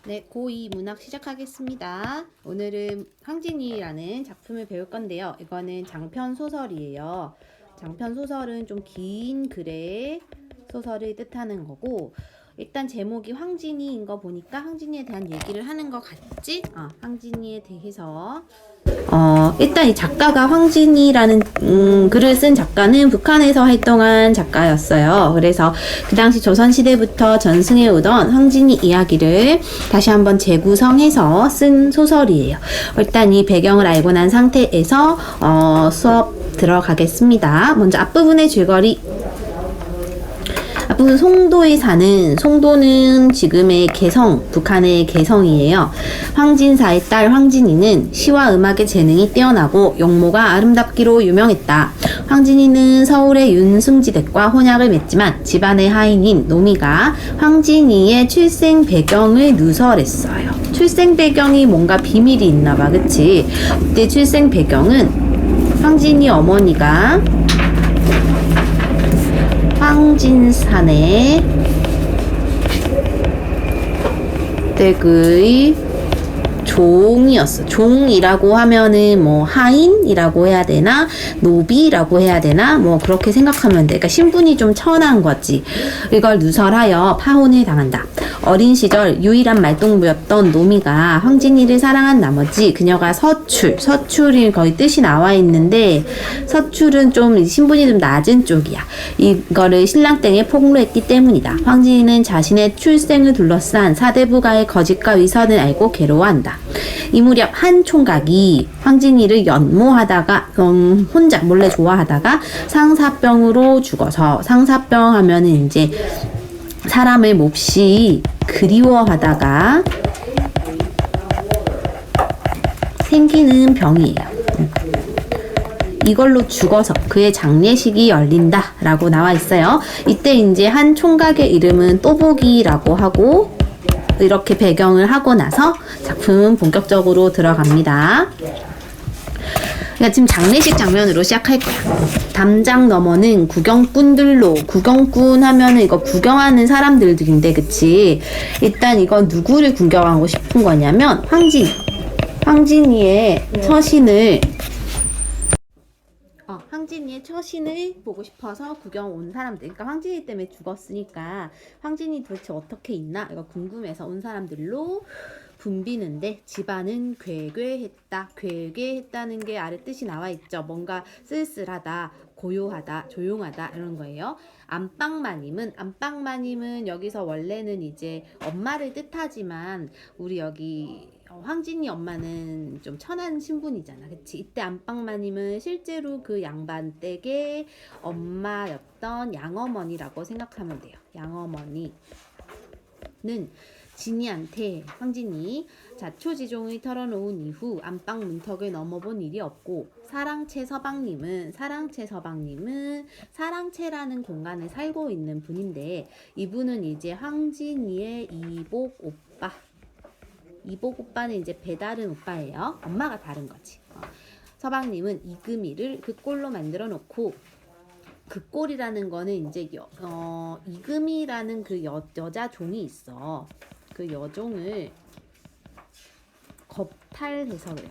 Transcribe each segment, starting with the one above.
네, 고2 문학 시작하겠습니다. 오늘은 황진이라는 작품을 배울 건데요. 이거는 장편 소설이에요. 장편 소설은 좀 긴 글의 소설을 뜻하는 거고, 일단 제목이 황진이인 거 보니까 황진이에 대한 얘기를 하는 것 같지? 황진이에 대해서 일단 이 작가가 황진이라는 글을 쓴 작가는 북한에서 활동한 작가였어요. 그래서 그 당시 조선시대부터 전승해 오던 황진이 이야기를 다시 한번 재구성해서 쓴 소설이에요. 일단 이 배경을 알고 난 상태에서 수업 들어가겠습니다. 먼저 앞부분의 줄거리. 앞부분 송도에 사는, 송도는 지금의 개성, 북한의 개성이에요. 황진사의 딸 황진이는 시와 음악의 재능이 뛰어나고 용모가 아름답기로 유명했다. 황진이는 서울의 윤승지댁과 혼약을 맺지만 집안의 하인인 노미가 황진이의 출생 배경을 누설했어요. 출생 배경이 뭔가 비밀이 있나봐, 그치? 이때 출생 배경은 황진이 어머니가 황진산의 댁의 종이었어. 종이라고 하면은 뭐 하인이라고 해야 되나, 노비라고 해야 되나, 뭐 그렇게 생각하면 돼. 그러니까 신분이 좀 천한 거지. 이걸 누설하여 파혼을 당한다. 어린 시절 유일한 말동무였던 노미가 황진이를 사랑한 나머지 그녀가 서출이 거의 뜻이 나와 있는데, 서출은 좀 신분이 좀 낮은 쪽이야. 이거를 신랑땡에 폭로했기 때문이다. 황진이는 자신의 출생을 둘러싼 사대부가의 거짓과 위선을 알고 괴로워한다. 이 무렵 한 총각이 황진이를 연모하다가 혼자 몰래 좋아하다가 상사병으로 죽어서, 상사병 하면은 이제 사람을 몹시 그리워하다가 생기는 병이에요. 이걸로 죽어서 그의 장례식이 열린다 라고 나와 있어요. 이때 이제 한 총각의 이름은 또보기라고 하고, 이렇게 배경을 하고 나서 작품은 본격적으로 들어갑니다. 그러니까 지금 장례식 장면으로 시작할 거야. 담장 너머는 구경꾼들로, 구경꾼 하면은 이거 구경하는 사람들인데, 그치? 일단 이건 누구를 구경하고 싶은 거냐면 황진이의 처신을 보고 싶어서 구경 온 사람들. 그러니까 황진이 때문에 죽었으니까 황진이 도대체 어떻게 있나 이거 궁금해서 온 사람들로 붐비는데, 집안은 괴괴했다. 괴괴했다는 게 아래 뜻이 나와 있죠. 뭔가 쓸쓸하다, 고요하다, 조용하다 이런 거예요. 안방마님은 여기서 원래는 이제 엄마를 뜻하지만, 우리 여기 황진이 엄마는 좀 천한 신분이잖아, 그치? 이때 안방마님은 실제로 그 양반 댁의 엄마였던 양어머니라고 생각하면 돼요. 양어머니는 진이한테 황진이 자초지종을 털어놓은 이후 안방 문턱을 넘어본 일이 없고, 사랑채 서방님은 사랑채라는 공간에 살고 있는 분인데, 이분은 이제 황진이의 이복 오빠는 이제 배다른 오빠예요. 엄마가 다른 거지. 서방님은 이금희를 그 꼴로 만들어 놓고, 그 꼴이라는 거는 이제 이금희라는 그 여자 종이 있어. 그 여종을 겁탈해서 그래.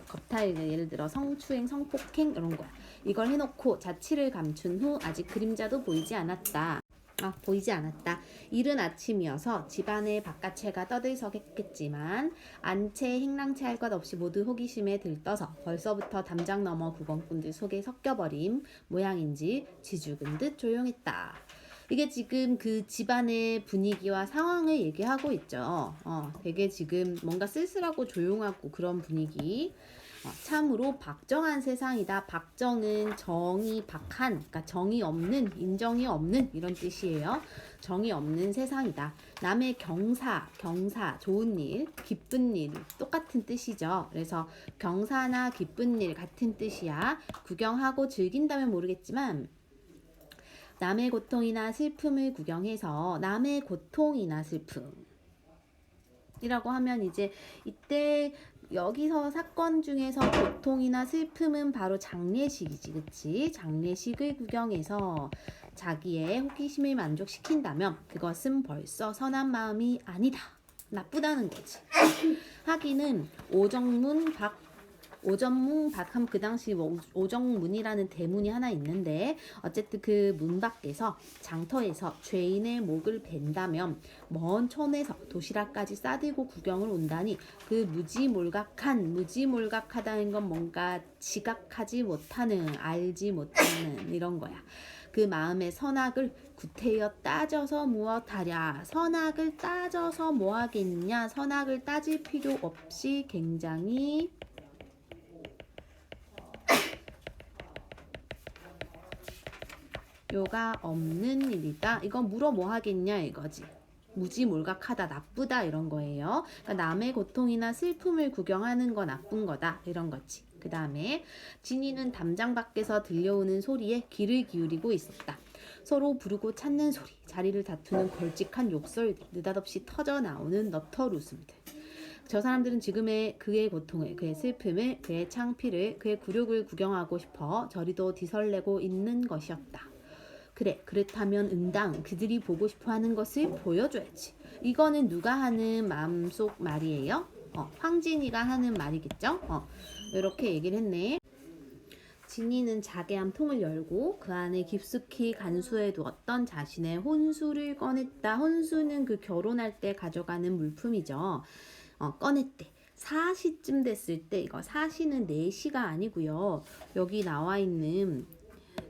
예를 들어 성추행, 성폭행 이런 거야. 이걸 해놓고 자취를 감춘 후 아직 그림자도 보이지 않았다. 이른 아침이어서 집안의 바깥채가 떠들썩했겠지만 안채, 행랑채 할 것 없이 모두 호기심에 들떠서 벌써부터 담장 너머 구경꾼들 속에 섞여버린 모양인지 쥐죽은 듯 조용했다. 이게 지금 그 집안의 분위기와 상황을 얘기하고 있죠. 되게 지금 뭔가 쓸쓸하고 조용하고 그런 분위기. 참으로 박정한 세상이다. 박정은 정의 박한, 그러니까 정의 없는, 인정이 없는 이런 뜻이에요. 정의 없는 세상이다. 남의 경사, 좋은 일, 기쁜 일 똑같은 뜻이죠. 그래서 경사나 기쁜 일 같은 뜻이야. 구경하고 즐긴다면 모르겠지만, 남의 고통이나 슬픔을 구경해서 남의 고통이나 슬픔이라고 하면 이제 이때 여기서 사건 중에서 고통이나 슬픔은 바로 장례식이지, 그치? 장례식을 구경해서 자기의 호기심을 만족시킨다면 그것은 벌써 선한 마음이 아니다. 나쁘다는 거지. 하기는 오정문 박함 그 당시 오정문이라는 대문이 하나 있는데 어쨌든 그 문 밖에서 장터에서 죄인의 목을 벤다면 먼 촌에서 도시락까지 싸들고 구경을 온다니 그 무지몰각하다는 건 뭔가 지각하지 못하는 알지 못하는 이런 거야. 그 마음의 선악을 구태여 따져서 무엇하랴. 선악을 따져서 뭐하겠냐. 선악을 따질 필요 없이 굉장히 요가 없는 일이다. 이건 물어 뭐 하겠냐 이거지. 무지몰각하다, 나쁘다 이런 거예요. 그러니까 남의 고통이나 슬픔을 구경하는 거 나쁜 거다 이런 거지. 그 다음에 진이는 담장 밖에서 들려오는 소리에 귀를 기울이고 있었다. 서로 부르고 찾는 소리, 자리를 다투는 걸직한 욕설들, 느닷없이 터져 나오는 너털 웃음들. 저 사람들은 지금의 그의 고통을, 그의 슬픔을, 그의 창피를, 그의 굴욕을 구경하고 싶어 저리도 뒤설내고 있는 것이었다. 그래, 그렇다면 응당 그들이 보고 싶어하는 것을 보여줘야지. 이거는 누가 하는 마음속 말이에요? 황진이가 하는 말이겠죠? 이렇게 얘기를 했네. 진이는 자개함 통을 열고 그 안에 깊숙이 간수해 두었던 자신의 혼수를 꺼냈다. 혼수는 그 결혼할 때 가져가는 물품이죠. 꺼냈대. 4시쯤 됐을 때, 이거 4시는 4시가 아니고요. 여기 나와 있는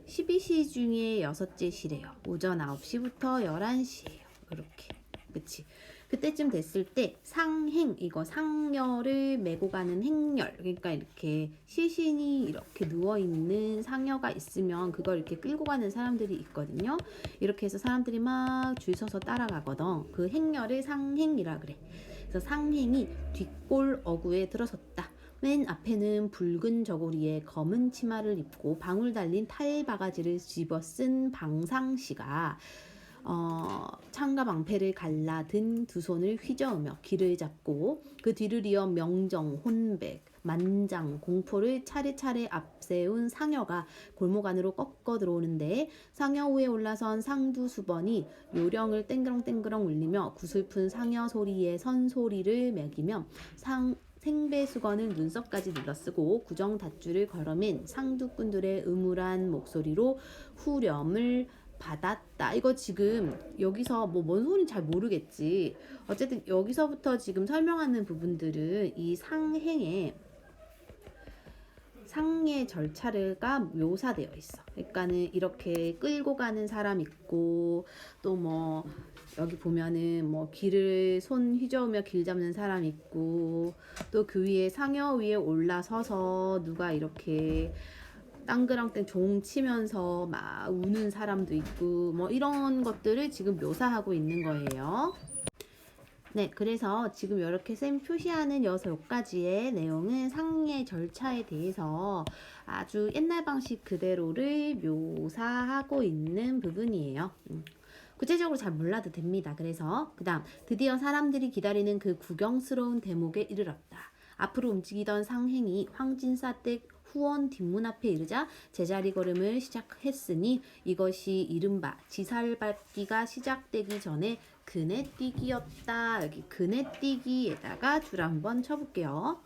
12시 중에 6째 시래요. 오전 9시부터 11시예요. 이렇게. 그치? 그때쯤 됐을 때 상행, 이거 상녀를 메고 가는 행렬, 그러니까 이렇게 시신이 이렇게 누워있는 상녀가 있으면 그걸 이렇게 끌고 가는 사람들이 있거든요. 이렇게 해서 사람들이 막 줄 서서 따라가거든. 그 행렬을 상행이라 그래. 그래서 상행이 뒷골 어구에 들어섰다. 맨 앞에는 붉은 저고리에 검은 치마를 입고 방울 달린 탈바가지를 집어쓴 방상씨가 창과 방패를 갈라든 두 손을 휘저으며 길을 잡고 그 뒤를 이어 명정, 혼백, 만장, 공포를 차례차례 앞세운 상여가 골목 안으로 꺾어 들어오는데 상여 위에 올라선 상두 수번이 요령을 땡그렁땡그렁 울리며 구슬픈 상여 소리에 선소리를 매기며 생배수건을 눈썹까지 눌러쓰고 구정닷줄을 걸어맨 상두꾼들의 음울한 목소리로 후렴을 받았다. 이거 지금 여기서 뭐 뭔 소리인지 잘 모르겠지. 어쨌든 여기서부터 지금 설명하는 부분들은 이 상의 절차가 묘사되어 있어. 그러니까는 이렇게 끌고 가는 사람 있고 또 뭐 여기 보면은 뭐 길을 손 휘저으며 길 잡는 사람 있고 또 그 위에 상여 위에 올라서서 누가 이렇게 땅그랑땡 종 치면서 막 우는 사람도 있고 뭐 이런 것들을 지금 묘사하고 있는 거예요. 네, 그래서 지금 이렇게 쌤 표시하는 6가지의 내용은 상의 절차에 대해서 아주 옛날 방식 그대로를 묘사하고 있는 부분이에요. 구체적으로 잘 몰라도 됩니다. 그래서 그 다음 드디어 사람들이 기다리는 그 구경스러운 대목에 이르렀다. 앞으로 움직이던 상행이 황진사댁 후원 뒷문 앞에 이르자 제자리 걸음을 시작했으니 이것이 이른바 지살밟기가 시작되기 전에 그네뛰기였다. 여기 그네뛰기에다가 줄 한번 쳐볼게요.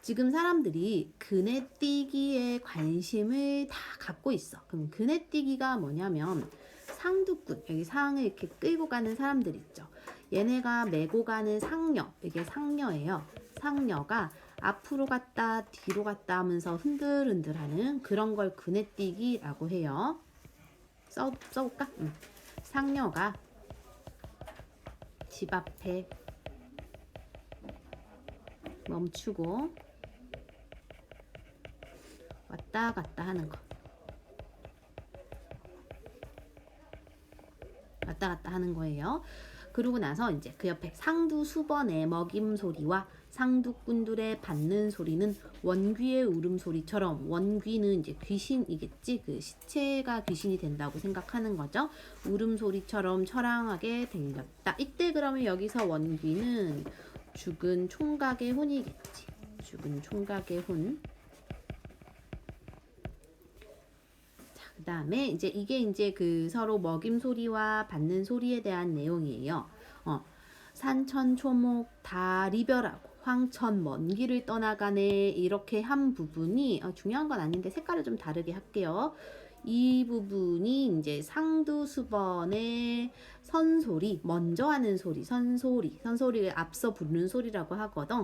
지금 사람들이 그네뛰기에 관심을 다 갖고 있어. 그럼 그네뛰기가 뭐냐면 상두꾼, 여기 상을 이렇게 끌고 가는 사람들 있죠. 얘네가 메고 가는 상녀, 이게 상녀예요. 상녀가 앞으로 갔다 뒤로 갔다 하면서 흔들흔들하는 그런 걸 그네뛰기라고 해요. 써볼까? 상녀가 집 앞에 멈추고 왔다 갔다 하는 거. 왔다 갔다 하는 거예요. 그러고 나서 이제 그 옆에 상두 수번의 먹임 소리와 상두꾼들의 받는 소리는 원귀의 울음소리처럼, 원귀는 이제 귀신이겠지, 그 시체가 귀신이 된다고 생각하는 거죠. 울음소리처럼 처량하게 들렸다. 이때 그러면 여기서 원귀는 죽은 총각의 혼이겠지. 죽은 총각의 혼. 그 다음에 이제 이게 이제 그 서로 먹임 소리와 받는 소리에 대한 내용이에요. 산천초목 다 리별하고 황천 먼 길을 떠나가네. 이렇게 한 부분이 중요한 건 아닌데 색깔을 좀 다르게 할게요. 이 부분이 이제 상두수번의 선소리, 먼저 하는 소리, 선소리를 앞서 부르는 소리라고 하거든.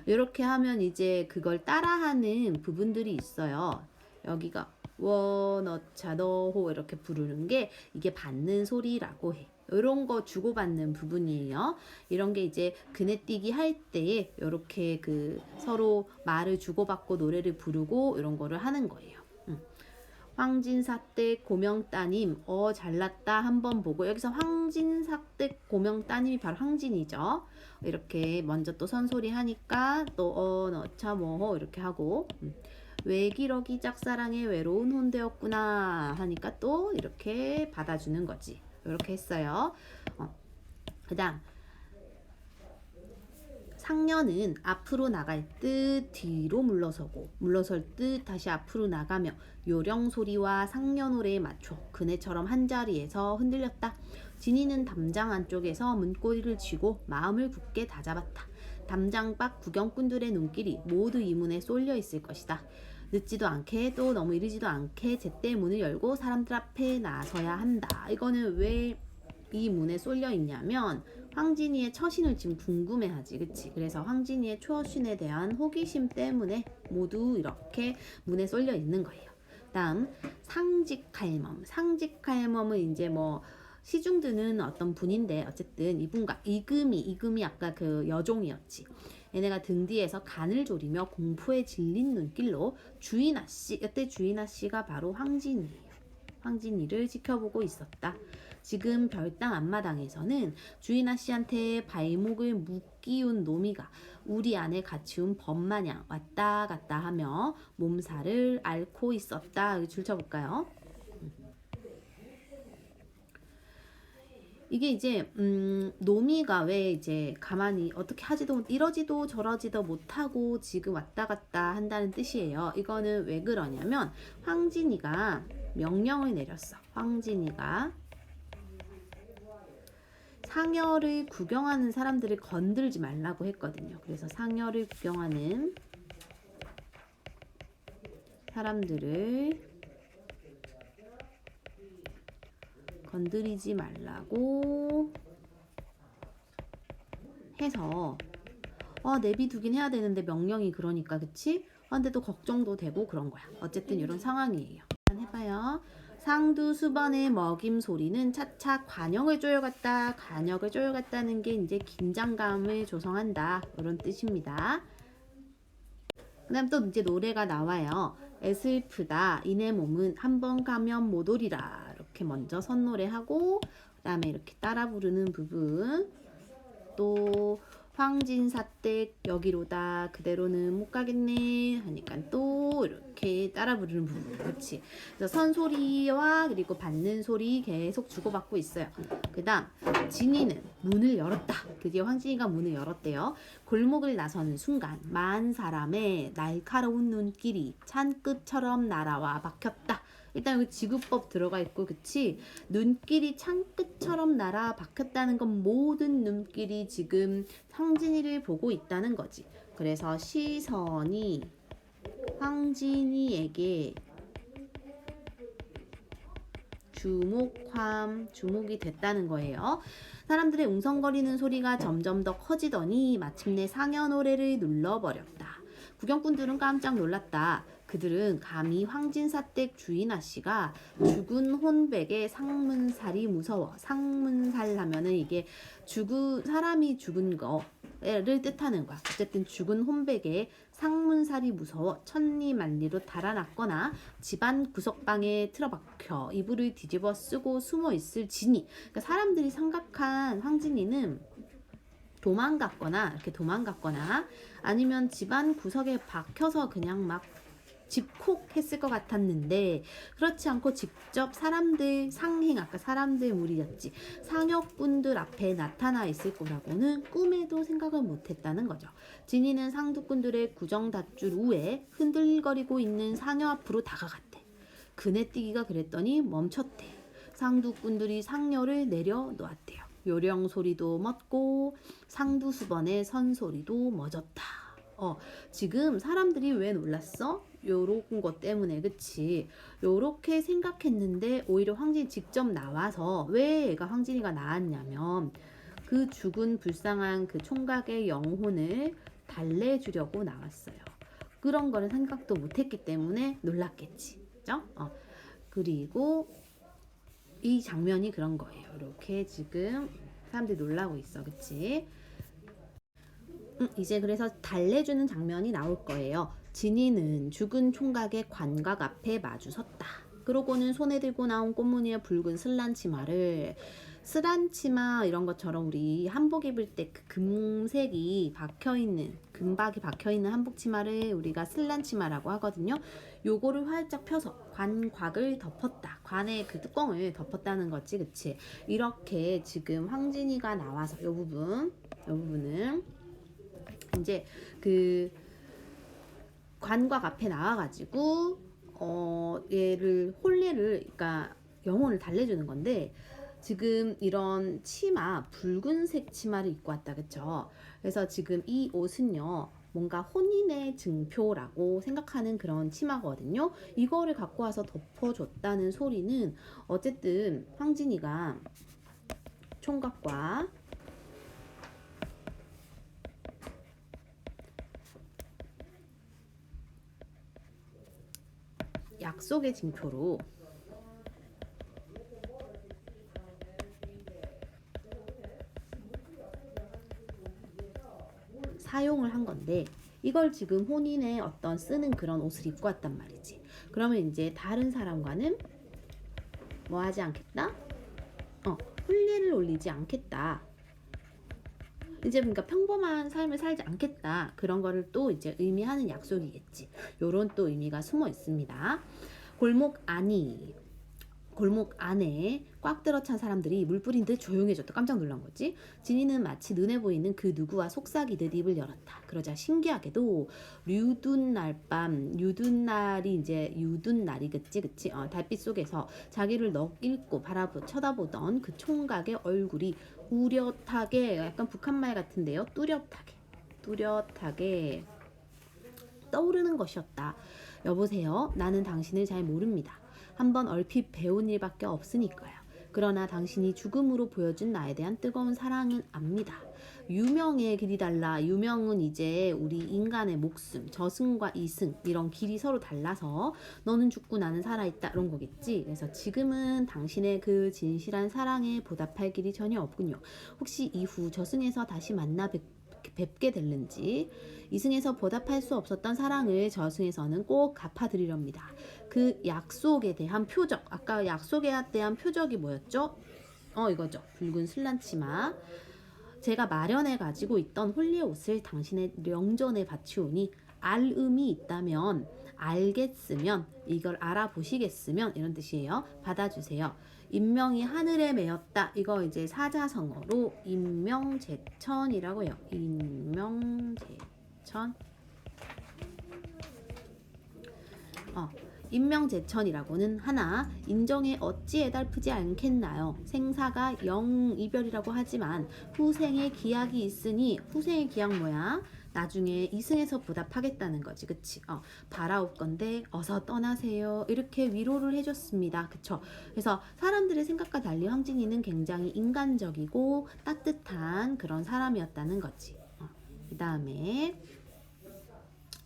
이렇게 하면 이제 그걸 따라하는 부분들이 있어요. 여기가 원어차 너호 이렇게 부르는 게 이게 받는 소리라고 해. 이런 거 주고받는 부분이에요. 이런 게 이제 그네뛰기 할 때에 이렇게 그 서로 말을 주고받고 노래를 부르고 이런 거를 하는 거예요. 황진사댁 고명따님 잘났다 한번 보고 여기서 황진사댁 고명따님이 바로 황진이죠. 이렇게 먼저 또 선소리 하니까 또 너차 뭐호 이렇게 하고 외기러기 짝사랑의 외로운 혼대였구나 하니까 또 이렇게 받아주는 거지. 이렇게 했어요. 그 다음 상녀는 앞으로 나갈 듯 뒤로 물러설 듯 다시 앞으로 나가며 요령 소리와 상녀 노래에 맞춰 그네처럼 한자리에서 흔들렸다. 진이는 담장 안쪽에서 문고리를 쥐고 마음을 굳게 다잡았다. 담장 밖 구경꾼들의 눈길이 모두 이 문에 쏠려 있을 것이다. 늦지도 않게 또 너무 이르지도 않게 제때 문을 열고 사람들 앞에 나서야 한다. 이거는 왜 이 문에 쏠려 있냐면 황진이의 처신을 지금 궁금해하지, 그치? 그래서 황진이의 처신에 대한 호기심 때문에 모두 이렇게 문에 쏠려 있는 거예요. 다음 상직할멈. 상직할멈은 이제 뭐 시중 드는 어떤 분인데 어쨌든 이분과 이금이 아까 그 여종이었지. 얘네가 등 뒤에서 간을 조리며 공포에 질린 눈길로 주인아 씨, 이때 주인아 씨가 바로 황진이에요. 황진이를 지켜보고 있었다. 지금 별당 앞마당에서는 주인아 씨한테 발목을 묶이운 노미가 우리 안에 갇히운 범마냥 왔다 갔다 하며 몸살을 앓고 있었다. 줄 쳐볼까요? 이게 이제 노미가 왜 이제 가만히 어떻게 하지도 이러지도 저러지도 못하고 지금 왔다 갔다 한다는 뜻이에요. 이거는 왜 그러냐면 황진이가 명령을 내렸어. 황진이가 상여를 구경하는 사람들을 건들지 말라고 했거든요. 그래서 상여를 구경하는 사람들을 건드리지 말라고 해서 내비두긴 해야 되는데 명령이 그러니까 그치? 근데 또 걱정도 되고 그런 거야. 어쨌든 이런 상황이에요. 해봐요. 상두수번의 먹임 소리는 차차 관역을 쪼여갔다. 관역을 쪼여갔다는 게 이제 긴장감을 조성한다. 이런 뜻입니다. 그 다음 또 이제 노래가 나와요. 애슬프다. 이내 몸은 한번 가면 못 오리라. 이렇게 먼저 선노래하고 그 다음에 이렇게 따라 부르는 부분. 또 황진사댁 여기로다 그대로는 못 가겠네 하니까 또 이렇게 따라 부르는 부분. 그렇지. 그래서 선소리와 그리고 받는 소리 계속 주고받고 있어요. 그 다음 진이는 문을 열었다. 드디어 황진이가 문을 열었대요. 골목을 나서는 순간 만 사람의 날카로운 눈길이 찬끝처럼 날아와 박혔다. 일단 여기 지구법 들어가 있고 그치? 눈길이 창끝처럼 날아 박혔다는 건 모든 눈길이 지금 황진이를 보고 있다는 거지. 그래서 시선이 황진이에게 주목이 됐다는 거예요. 사람들의 웅성거리는 소리가 점점 더 커지더니 마침내 상여 노래를 눌러버렸다. 구경꾼들은 깜짝 놀랐다. 그들은 감히 황진사댁 주인아 씨가 죽은 혼백의 상문살이 무서워. 상문살 하면은 이게 사람이 죽은 거를 뜻하는 거야. 어쨌든 죽은 혼백의 상문살이 무서워 천리만리로 달아났거나 집안 구석방에 틀어박혀 이불을 뒤집어 쓰고 숨어 있을 진이. 그러니까 사람들이 생각한 황진이는 도망갔거나 아니면 집안 구석에 박혀서 그냥 막 집콕했을 것 같았는데 그렇지 않고 직접 아까 사람들 무리였지. 상역분들 앞에 나타나 있을 거라고는 꿈에도 생각을 못했다는 거죠. 진이는 상두꾼들의 구정닷줄 후에 흔들거리고 있는 상여 앞으로 다가갔대. 그네뛰기가 그랬더니 멈췄대. 상두꾼들이 상여를 내려놓았대요. 요령 소리도 멎고 상부수번의 선소리도 멎었다. 지금 사람들이 왜 놀랐어? 요런 것 때문에, 그치? 요렇게 생각했는데 오히려 황진이 직접 나와서 왜 얘가 황진이가 나왔냐면 그 죽은 불쌍한 그 총각의 영혼을 달래주려고 나왔어요. 그런 거를 생각도 못했기 때문에 놀랐겠지, 그죠? 그리고 이 장면이 그런 거예요. 이렇게 지금 사람들이 놀라고 있어, 그치? 이제 그래서 달래주는 장면이 나올 거예요. 진이는 죽은 총각의 관각 앞에 마주 섰다. 그러고는 손에 들고 나온 꽃무늬의 붉은 슬란치마를, 슬란치마 이런 것처럼 우리 한복 입을 때 그 금색이 박혀있는, 금박이 박혀있는 한복 치마를 우리가 슬란치마라고 하거든요. 요거를 활짝 펴서 관곽을 덮었다. 관의 그 뚜껑을 덮었다는 거지, 그치? 이렇게 지금 황진이가 나와서 요 부분은 이제 그 관곽 앞에 나와가지고 얘를 혼례를, 그러니까 영혼을 달래주는 건데, 지금 이런 치마, 붉은색 치마를 입고 왔다, 그쵸? 그래서 지금 이 옷은요, 뭔가 혼인의 증표라고 생각하는 그런 치마거든요. 이거를 갖고 와서 덮어줬다는 소리는 어쨌든 황진이가 총각과 약속의 징표로 사용을 한 건데, 이걸 지금 혼인에 어떤 쓰는 그런 옷을 입고 왔단 말이지. 그러면 이제 다른 사람과는 뭐 하지 않겠다? 혼례를 올리지 않겠다. 이제 그러니까 평범한 삶을 살지 않겠다. 그런 거를 또 이제 의미하는 약속이겠지. 요런 또 의미가 숨어 있습니다. 골목 안에 꽉 들어찬 사람들이 물 뿌린 듯 조용해졌다. 깜짝 놀란 거지. 진이는 마치 눈에 보이는 그 누구와 속삭이듯 입을 열었다. 그러자 신기하게도 유둔날이 이제 유둔날이겠지, 그치? 달빛 속에서 자기를 넋 잃고 쳐다보던 그 총각의 얼굴이 우렷하게, 약간 북한말 같은데요. 뚜렷하게 떠오르는 것이었다. 여보세요. 나는 당신을 잘 모릅니다. 한번 얼핏 배운 일밖에 없으니까요. 그러나 당신이 죽음으로 보여준 나에 대한 뜨거운 사랑은 압니다. 유명의 길이 달라. 유명은 이제 우리 인간의 목숨, 저승과 이승 이런 길이 서로 달라서 너는 죽고 나는 살아있다 이런 거겠지. 그래서 지금은 당신의 그 진실한 사랑에 보답할 길이 전혀 없군요. 혹시 이후 저승에서 다시 뵙게 될는지, 이승에서 보답할 수 없었던 사랑을 저승에서는 꼭 갚아드리렵니다. 그 약속에 대한 표적, 아까 약속에 대한 표적이 뭐였죠? 이거죠. 붉은 슬란치마. 제가 마련해 가지고 있던 홀리의 옷을 당신의 영전에 바치오니 알음이 있다면, 알겠으면, 이걸 알아보시겠으면 이런 뜻이에요. 받아주세요. 인명이 하늘에 메었다. 이거 이제 사자성어로 인명제천이라고 해요. 인명제천. 인명제천이라고는 하나 인정에 어찌 애달프지 않겠나요. 생사가 영이별이라고 하지만 후생의 기약이 있으니, 후생의 기약 뭐야? 나중에 이승에서 보답하겠다는 거지, 그치? 바라올 건데 어서 떠나세요. 이렇게 위로를 해줬습니다, 그쵸? 그래서 사람들의 생각과 달리 황진이는 굉장히 인간적이고 따뜻한 그런 사람이었다는 거지. 그 다음에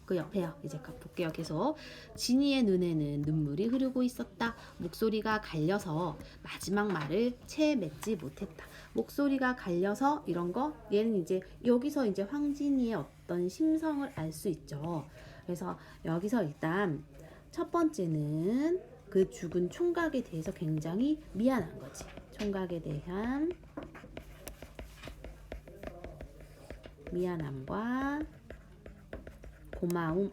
그 옆에요. 이제 볼게요. 계속. 진이의 눈에는 눈물이 흐르고 있었다. 목소리가 갈려서 마지막 말을 채 맺지 못했다. 목소리가 갈려서 이런 거, 얘는 이제 여기서 이제 황진이의 어떤 심성을 알 수 있죠. 그래서 여기서 일단 첫 번째는 그 죽은 총각에 대해서 굉장히 미안한 거지. 총각에 대한 미안함과 고마움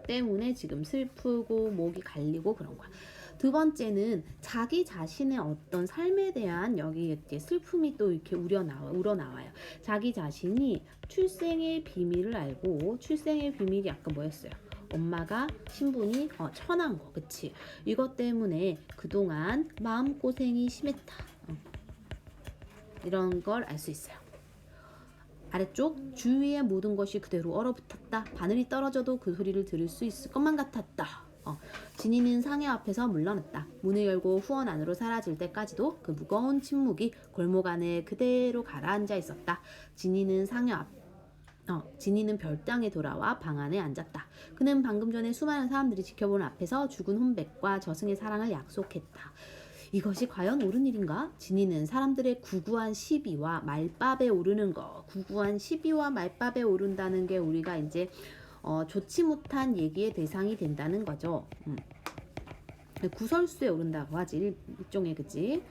때문에 지금 슬프고 목이 갈리고 그런 거야. 두 번째는 자기 자신의 어떤 삶에 대한, 여기 이렇게 슬픔이 또 이렇게 우러나와요. 자기 자신이 출생의 비밀을 알고, 출생의 비밀이 아까 뭐였어요? 엄마가 신분이 천한 거, 그치? 이것 때문에 그동안 마음고생이 심했다. 이런 걸 알 수 있어요. 아래쪽 주위의 모든 것이 그대로 얼어붙었다. 바늘이 떨어져도 그 소리를 들을 수 있을 것만 같았다. 진이는 상여 앞에서 물러났다. 문을 열고 후원 안으로 사라질 때까지도 그 무거운 침묵이 골목 안에 그대로 가라앉아 있었다. 진이는 진이는 별당에 돌아와 방 안에 앉았다. 그는 방금 전에 수많은 사람들이 지켜보는 앞에서 죽은 혼백과 저승의 사랑을 약속했다. 이것이 과연 옳은 일인가? 진이는 사람들의 구구한 시비와 말밥에 오르는 거, 구구한 시비와 말밥에 오른다는 게 우리가 이제 좋지 못한 얘기의 대상이 된다는 거죠. 구설수에 오른다고 하지, 일종의, 그치?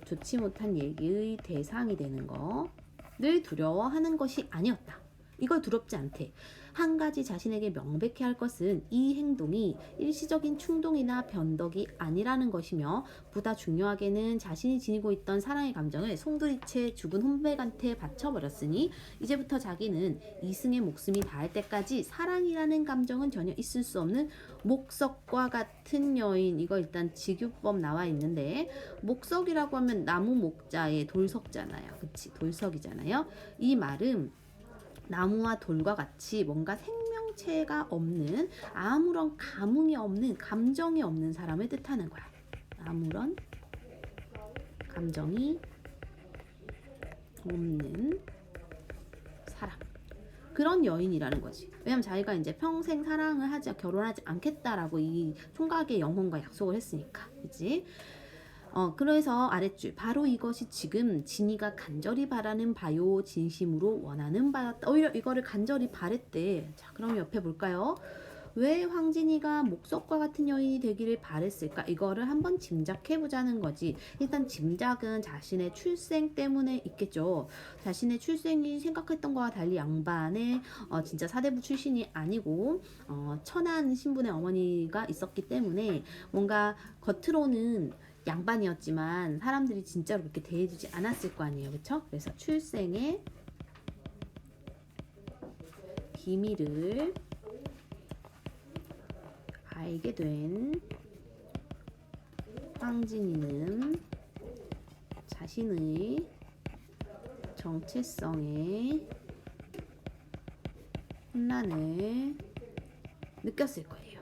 좋지 못한 얘기의 대상이 되는 거를 두려워하는 것이 아니었다. 이걸 두렵지 않대. 한 가지 자신에게 명백히 할 것은 이 행동이 일시적인 충동이나 변덕이 아니라는 것이며, 보다 중요하게는 자신이 지니고 있던 사랑의 감정을 송두리째 죽은 혼백한테 바쳐버렸으니 이제부터 자기는 이승의 목숨이 닿을 때까지 사랑이라는 감정은 전혀 있을 수 없는 목석과 같은 여인. 이거 일단 직유법 나와 있는데, 목석이라고 하면 나무 목자의 돌석잖아요. 그치? 돌석이잖아요. 이 말은 나무와 돌과 같이 뭔가 생명체가 없는, 아무런 감흥이 없는, 감정이 없는 사람을 뜻하는 거야. 아무런 감정이 없는 사람. 그런 여인이라는 거지. 왜냐면 자기가 이제 평생 사랑을 결혼하지 않겠다라고 이 총각의 영혼과 약속을 했으니까. 그치? 그래서 아랫줄, 바로 이것이 지금 진이가 간절히 바라는 바요, 진심으로 원하는 바였다. 오히려 이거를 간절히 바랬대. 자, 그럼 옆에 볼까요? 왜 황진이가 목석과 같은 여인이 되기를 바랬을까? 이거를 한번 짐작해 보자는 거지. 일단 짐작은 자신의 출생 때문에 있겠죠. 자신의 출생이 생각했던 거와 달리 양반의 진짜 사대부 출신이 아니고 천한 신분의 어머니가 있었기 때문에 뭔가 겉으로는 양반이었지만 사람들이 진짜로 그렇게 대해주지 않았을 거 아니에요. 그쵸? 그래서 출생의 비밀을 알게 된 황진이는 자신의 정체성에 혼란을 느꼈을 거예요.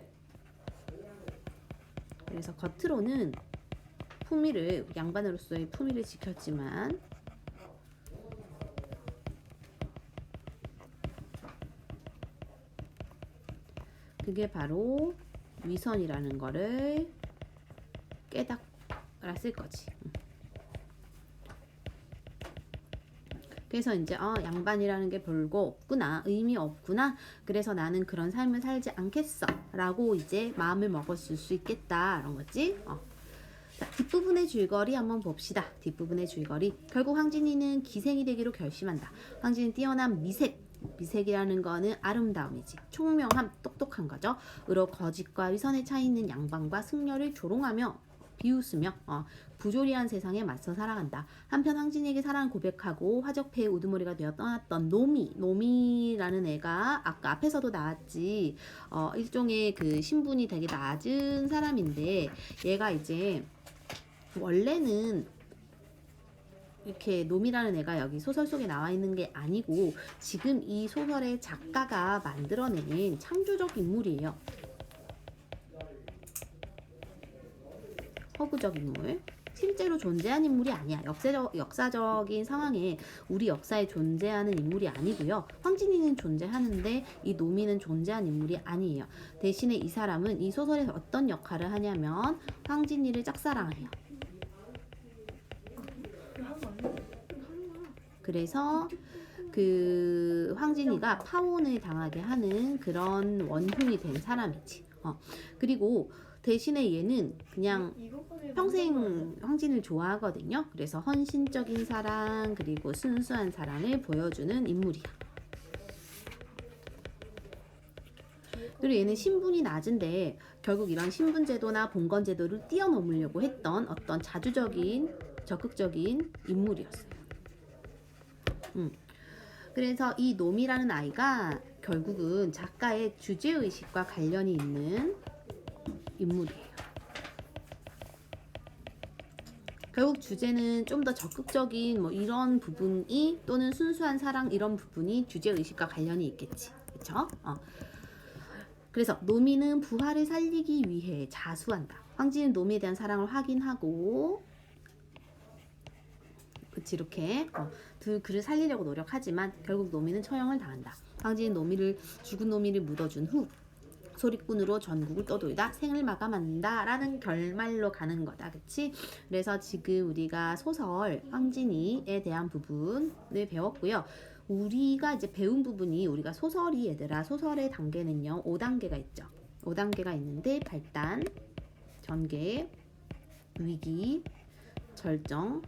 그래서 겉으로는 품위를, 양반으로서의 품위를 지켰지만 그게 바로 위선이라는 거를 깨달았을 거지. 그래서 이제 양반이라는 게 별거 없구나, 의미 없구나, 그래서 나는 그런 삶을 살지 않겠어 라고 이제 마음을 먹었을 수 있겠다, 이런 거지. 자, 뒷부분의 줄거리 한번 봅시다. 뒷부분의 줄거리. 결국 황진이는 기생이 되기로 결심한다. 황진이는 뛰어난 미색이라는 거는 아름다움이지. 총명함, 똑똑한 거죠. 으로 거짓과 위선에 차 있는 양반과 승려를 조롱하며 비웃으며 부조리한 세상에 맞서 살아간다. 한편 황진이에게 사랑을 고백하고 화적패의 우두머리가 되어 떠났던 노미라는 애가 아까 앞에서도 나왔지. 일종의 그 신분이 되게 낮은 사람인데, 얘가 이제 원래는 이렇게 노미라는 애가 여기 소설 속에 나와 있는 게 아니고 지금 이 소설의 작가가 만들어낸 창조적 인물이에요. 허구적 인물. 실제로 존재한 인물이 아니야. 역사적인 상황에 우리 역사에 존재하는 인물이 아니고요. 황진이는 존재하는데 이 노미는 존재한 인물이 아니에요. 대신에 이 사람은 이 소설에서 어떤 역할을 하냐면 황진이를 짝사랑해요. 그래서 그 황진이가 파혼을 당하게 하는 그런 원흉이 된 사람이지. 그리고 대신에 얘는 그냥 평생 황진을 좋아하거든요. 그래서 헌신적인 사랑, 그리고 순수한 사랑을 보여주는 인물이야. 그리고 얘는 신분이 낮은데 결국 이런 신분제도나 봉건제도를 뛰어넘으려고 했던 어떤 자주적인, 적극적인 인물이었어요. 그래서 이 노미라는 아이가 결국은 작가의 주제의식과 관련이 있는 인물이에요. 결국 주제는 좀 더 적극적인 뭐 이런 부분이 또는 순수한 사랑 이런 부분이 주제의식과 관련이 있겠지. 그쵸? 그래서 노미는 부하를 살리기 위해 자수한다. 황진이는 노미에 대한 사랑을 확인하고 그치 이렇게 그를 살리려고 노력하지만 결국 노미는 처형을 당한다. 황진이는 죽은 노미를 묻어준 후 소리꾼으로 전국을 떠돌다 생을 마감한다 라는 결말로 가는 거다. 그치? 그래서 지금 우리가 소설 황진이에 대한 부분을 배웠고요. 우리가 이제 배운 부분이 우리가 소설이 얘들아 소설의 단계는요 5단계가 있죠. 5단계가 있는데 발단, 전개, 위기, 절정,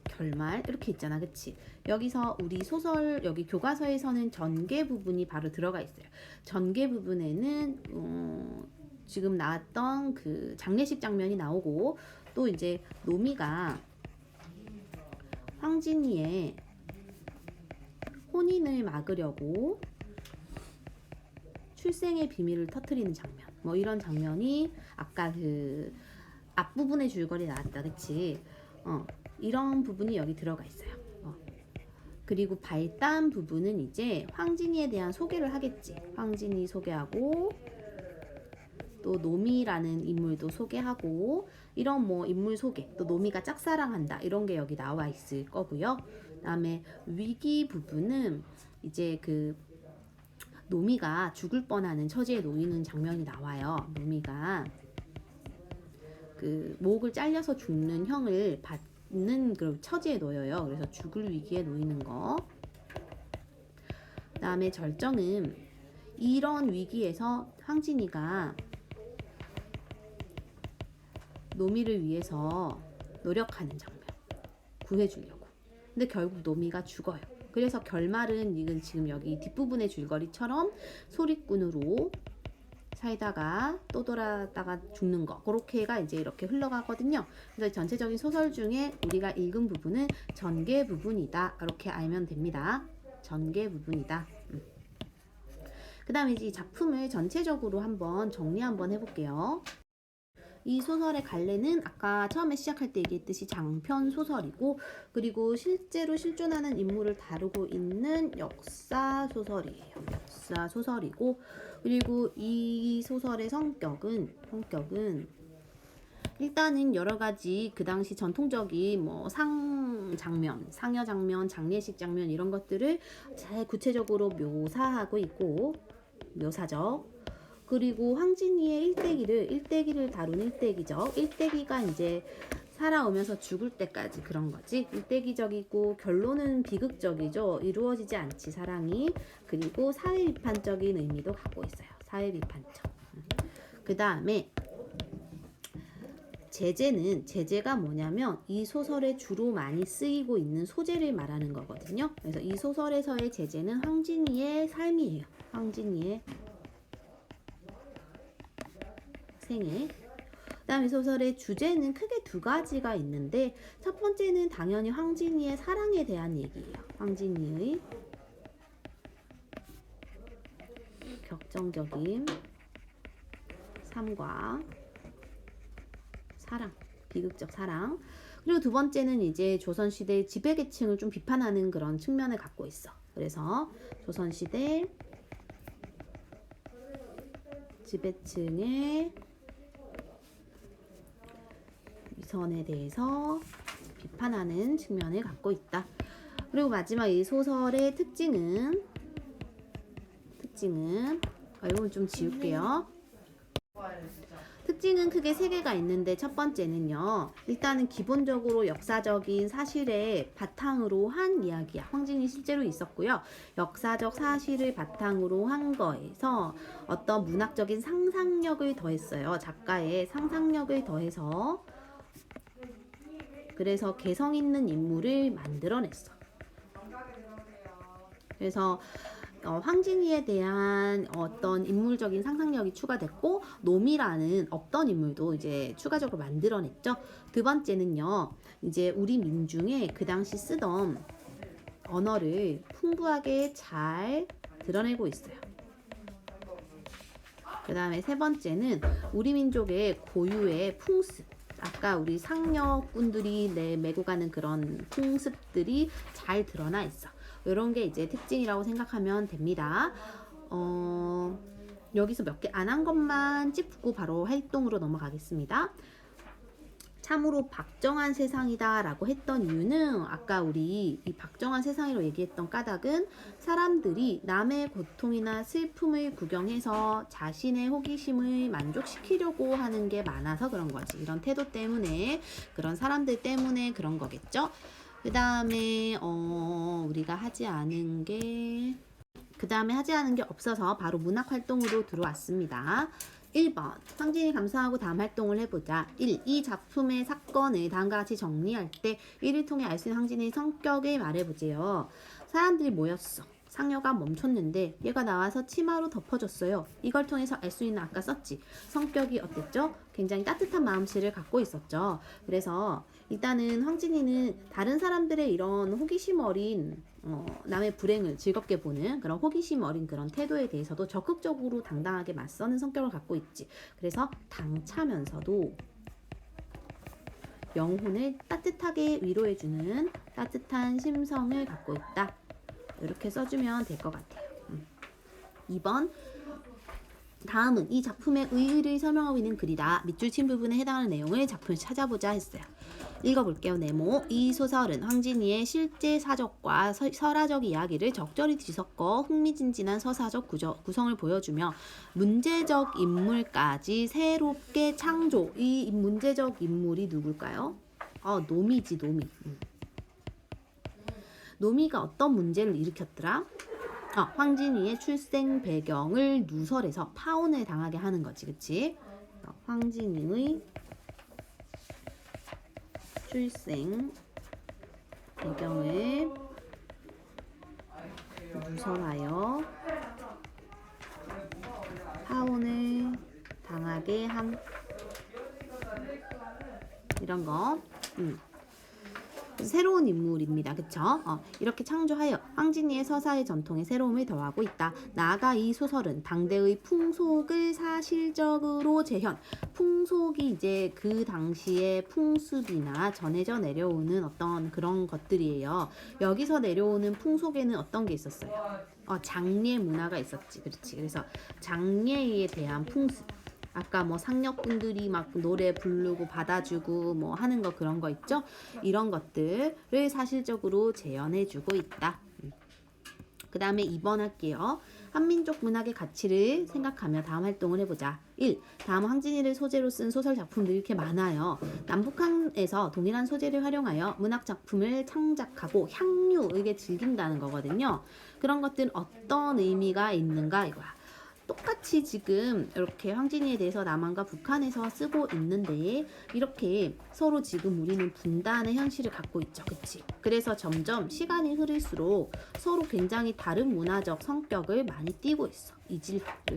결말 이렇게 있잖아. 그치? 여기서 우리 소설 여기 교과서에서는 전개 부분이 바로 들어가 있어요. 전개 부분에는 지금 나왔던 그 장례식 장면이 나오고 또 이제 노미가 황진이의 혼인을 막으려고 출생의 비밀을 터뜨리는 장면 뭐 이런 장면이 아까 그 앞부분의 줄거리 나왔다. 그치? 이런 부분이 여기 들어가 있어요. 그리고 발단 부분은 이제 황진이에 대한 소개를 하겠지. 황진이 소개하고 또 노미라는 인물도 소개하고 이런 뭐 인물 소개 또 노미가 짝사랑한다 이런 게 여기 나와 있을 거고요. 그다음에 위기 부분은 이제 그 노미가 죽을 뻔하는 처지에 놓이는 장면이 나와요. 노미가 그 목을 잘려서 죽는 형을 받는 그런 처지에 놓여요. 그래서 죽을 위기에 놓이는 거. 그다음에 절정은 이런 위기에서 황진이가 노미를 위해서 노력하는 장면. 구해주려고. 근데 결국 노미가 죽어요. 그래서 결말은 이건 지금 여기 뒷부분의 줄거리처럼 소리꾼으로 살다가 또 돌아다가 죽는 거 그렇게가 이제 이렇게 흘러가거든요. 그래서 전체적인 소설 중에 우리가 읽은 부분은 전개 부분이다 이렇게 알면 됩니다. 전개 부분이다. 그 다음에 이제 이 작품을 전체적으로 한번 정리 한번 해볼게요. 이 소설의 갈래는 아까 처음에 시작할 때 얘기했듯이 장편 소설이고 그리고 실제로 실존하는 인물을 다루고 있는 역사 소설이에요. 역사 소설이고 그리고 이 소설의 성격은 일단은 여러 가지 그 당시 전통적인 뭐 장면, 상여 장면, 장례식 장면 이런 것들을 잘 구체적으로 묘사하고 있고 묘사적. 그리고 황진이의 일대기를 다룬 일대기적. 일대기가 이제 살아오면서 죽을 때까지 그런 거지. 일대기적이고 결론은 비극적이죠. 이루어지지 않지 사랑이. 그리고 사회 비판적인 의미도 갖고 있어요. 사회 비판적. 그 다음에 제재가 뭐냐면 이 소설에 주로 많이 쓰이고 있는 소재를 말하는 거거든요. 그래서 이 소설에서의 제재는 황진이의 삶이에요. 황진이의 생애. 그 다음에 소설의 주제는 크게 두 가지가 있는데 첫 번째는 당연히 황진이의 사랑에 대한 얘기예요. 황진이의 격정적인 삶과 사랑, 비극적 사랑. 그리고 두 번째는 이제 조선시대 지배계층을 좀 비판하는 그런 측면을 갖고 있어. 그래서 조선시대 지배층의 위선에 대해서 비판하는 측면을 갖고 있다. 그리고 마지막 이 소설의 특징은 이건 좀 지울게요. 특징은 크게 세 개가 있는데 첫 번째는요. 일단은 기본적으로 역사적인 사실을 바탕으로 한 이야기야. 황진이 실제로 있었고요. 역사적 사실을 바탕으로 한 거에서 어떤 문학적인 상상력을 더했어요. 작가의 상상력을 더해서 그래서 개성 있는 인물을 만들어냈어. 그래서 황진이에 대한 어떤 인물적인 상상력이 추가됐고 노미라는 없던 인물도 이제 추가적으로 만들어냈죠. 두 번째는요. 이제 우리 민중의 그 당시 쓰던 언어를 풍부하게 잘 드러내고 있어요. 그 다음에 세 번째는 우리 민족의 고유의 풍습. 아까 우리 상녀꾼들이 메고 가는 그런 풍습들이 잘 드러나 있어. 이런 게 이제 특징이라고 생각하면 됩니다. 여기서 몇 개 안 한 것만 짚고 바로 활동으로 넘어가겠습니다. 참으로 박정한 세상이다 라고 했던 이유는 아까 우리 이 박정한 세상이라고 얘기했던 까닭은 사람들이 남의 고통이나 슬픔을 구경해서 자신의 호기심을 만족시키려고 하는 게 많아서 그런 거지. 이런 태도 때문에, 그런 사람들 때문에 그런 거겠죠. 그 다음에 우리가 하지 않은 게 없어서 바로 문학활동으로 들어왔습니다. 1번 황진이 감상하고 다음 활동을 해보자. 1. 이 작품의 사건을 다음과 같이 정리할 때 이를 통해 알 수 있는 황진의 성격을 말해보세요. 사람들이 모였어. 상녀가 멈췄는데 얘가 나와서 치마로 덮어줬어요. 이걸 통해서 알 수 있는, 아까 썼지, 성격이 어땠죠? 굉장히 따뜻한 마음씨를 갖고 있었죠. 그래서 일단은 황진이는 다른 사람들의 이런 호기심 어린 남의 불행을 즐겁게 보는 그런 호기심 어린 그런 태도에 대해서도 적극적으로 당당하게 맞서는 성격을 갖고 있지. 그래서 당차면서도 영혼을 따뜻하게 위로해주는 따뜻한 심성을 갖고 있다. 이렇게 써주면 될 것 같아요. 2번 다음은 이 작품의 의의를 설명하고 있는 글이다. 밑줄 친 부분에 해당하는 내용을 작품을 찾아보자 했어요. 읽어볼게요. 네모. 이 소설은 황진이의 실제 사적과 설화적 이야기를 적절히 뒤섞어 흥미진진한 서사적 구성을 보여주며 문제적 인물까지 새롭게 창조. 이 문제적 인물이 누굴까요? 노미지, 노미. 노미가 어떤 문제를 일으켰더라? 황진이의 출생 배경을 누설해서 파혼을 당하게 하는 거지, 그치? 황진이의 출생 배경을 누설하여 파혼을 당하게 함. 이런 거. 새로운 인물입니다. 그쵸? 이렇게 창조하여 황진이의 서사의 전통에 새로움을 더하고 있다. 나아가 이 소설은 당대의 풍속을 사실적으로 재현. 풍속이 이제 그 당시의 풍습이나 전해져 내려오는 어떤 그런 것들이에요. 여기서 내려오는 풍속에는 어떤 게 있었어요? 장례 문화가 있었지. 그렇지. 그래서 장례에 대한 풍습. 아까 뭐 상녀꾼들이 막 노래 부르고 받아주고 뭐 하는 거, 그런 거 있죠? 이런 것들을 사실적으로 재현해주고 있다. 그 다음에 2번 할게요. 한민족 문학의 가치를 생각하며 다음 활동을 해보자. 1. 다음 황진이를 소재로 쓴 소설 작품들이 이렇게 많아요. 남북한에서 동일한 소재를 활용하여 문학 작품을 창작하고 향유에게 즐긴다는 거거든요. 그런 것들은 어떤 의미가 있는가 이거야. 똑같이 지금 이렇게 황진이에 대해서 남한과 북한에서 쓰고 있는데 이렇게 서로 지금 우리는 분단의 현실을 갖고 있죠. 그치? 그래서 점점 시간이 흐를수록 서로 굉장히 다른 문화적 성격을 많이 띠고 있어.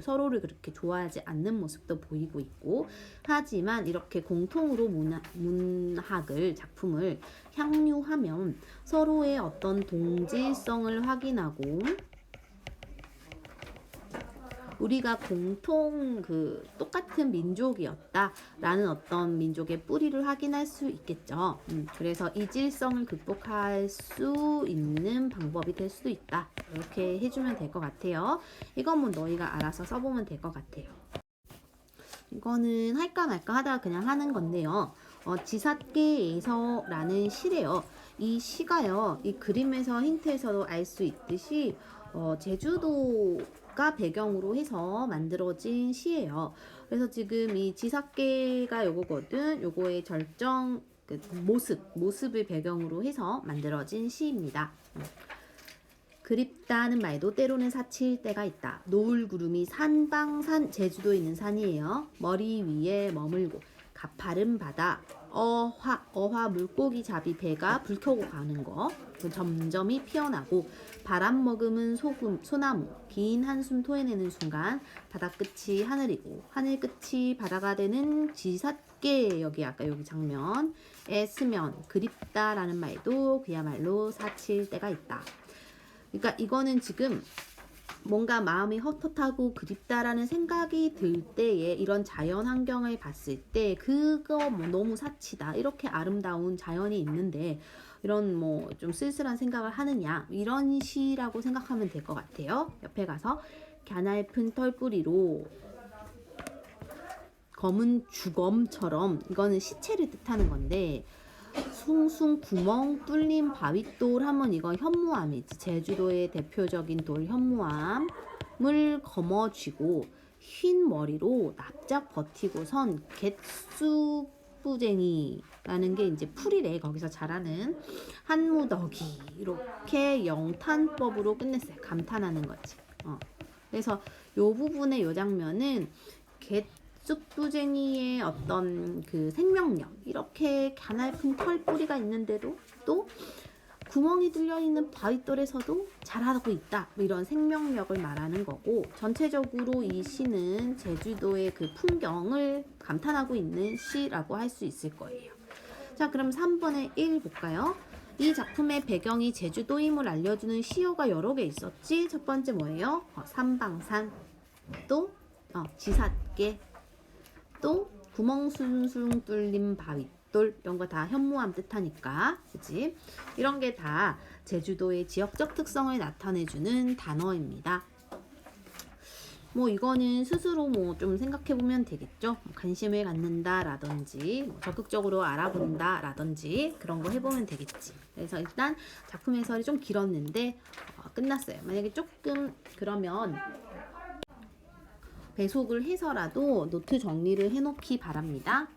서로를 그렇게 좋아하지 않는 모습도 보이고 있고, 하지만 이렇게 공통으로 문학을, 작품을 향유하면 서로의 어떤 동질성을 확인하고 우리가 공통 똑같은 민족이었다라는 어떤 민족의 뿌리를 확인할 수 있겠죠. 그래서 이질성을 극복할 수 있는 방법이 될 수도 있다. 이렇게 해주면 될 것 같아요. 이건 뭐 너희가 알아서 써보면 될 것 같아요. 이거는 할까 말까 하다가 그냥 하는 건데요. 지삿개에서라는 시래요. 이 시가요, 이 그림에서 힌트에서도 알 수 있듯이 제주도가 배경으로 해서 만들어진 시예요. 그래서 지금 이 지삿개가 요거거든. 요거의 절정 모습을 배경으로 해서 만들어진 시입니다. 그립다는 말도 때로는 사칠 때가 있다. 노을구름이 산방산, 제주도에 있는 산이에요. 머리 위에 머물고 가파른 바다, 어화 물고기 잡이 배가 불 켜고 가는 거, 점점이 피어나고 바람 머금은 소나무, 긴 한숨 토해내는 순간 바다 끝이 하늘이고 하늘 끝이 바다가 되는 지삿개, 여기 장면에 쓰면 그립다라는 말도 그야말로 사칠 때가 있다. 그러니까 이거는 지금 뭔가 마음이 헛헛하고 그립다라는 생각이 들 때에 이런 자연 환경을 봤을 때 그거 뭐 너무 사치다, 이렇게 아름다운 자연이 있는데 이런 뭐 좀 쓸쓸한 생각을 하느냐, 이런 시라고 생각하면 될 것 같아요. 옆에 가서 갸냘픈 털뿌리로 검은 주검처럼, 이거는 시체를 뜻하는 건데 숭숭 구멍 뚫린 바윗돌 하면 이거 현무암이지. 제주도의 대표적인 돌 현무암을 거머쥐고 흰 머리로 납작 버티고선 갯수부쟁이라는 게 이제 풀이래. 거기서 자라는 한무더기, 이렇게 영탄법으로 끝냈어요. 감탄하는 거지. 그래서 요 부분의 요 장면은 쑥부쟁이의 어떤 그 생명력, 이렇게 가냘픈 털뿌리가 있는데도 또 구멍이 뚫려있는 바윗돌에서도 자라고 있다, 이런 생명력을 말하는 거고, 전체적으로 이 시는 제주도의 그 풍경을 감탄하고 있는 시라고 할 수 있을 거예요. 자, 그럼 3번의 1 볼까요? 이 작품의 배경이 제주도임을 알려주는 시어가 여러 개 있었지. 첫 번째 뭐예요? 삼방산, 또 지삿개, 또 구멍 숭숭 뚫린 바윗돌, 이런 거 다 현무암 뜻하니까, 그치? 이런 게 다 제주도의 지역적 특성을 나타내주는 단어입니다. 뭐 이거는 스스로 뭐 좀 생각해 보면 되겠죠. 관심을 갖는다 라든지 뭐 적극적으로 알아본다 라든지 그런 거 해보면 되겠지. 그래서 일단 작품 해설이 좀 길었는데 끝났어요. 만약에 조금 그러면 배속을 해서라도 노트 정리를 해놓기 바랍니다.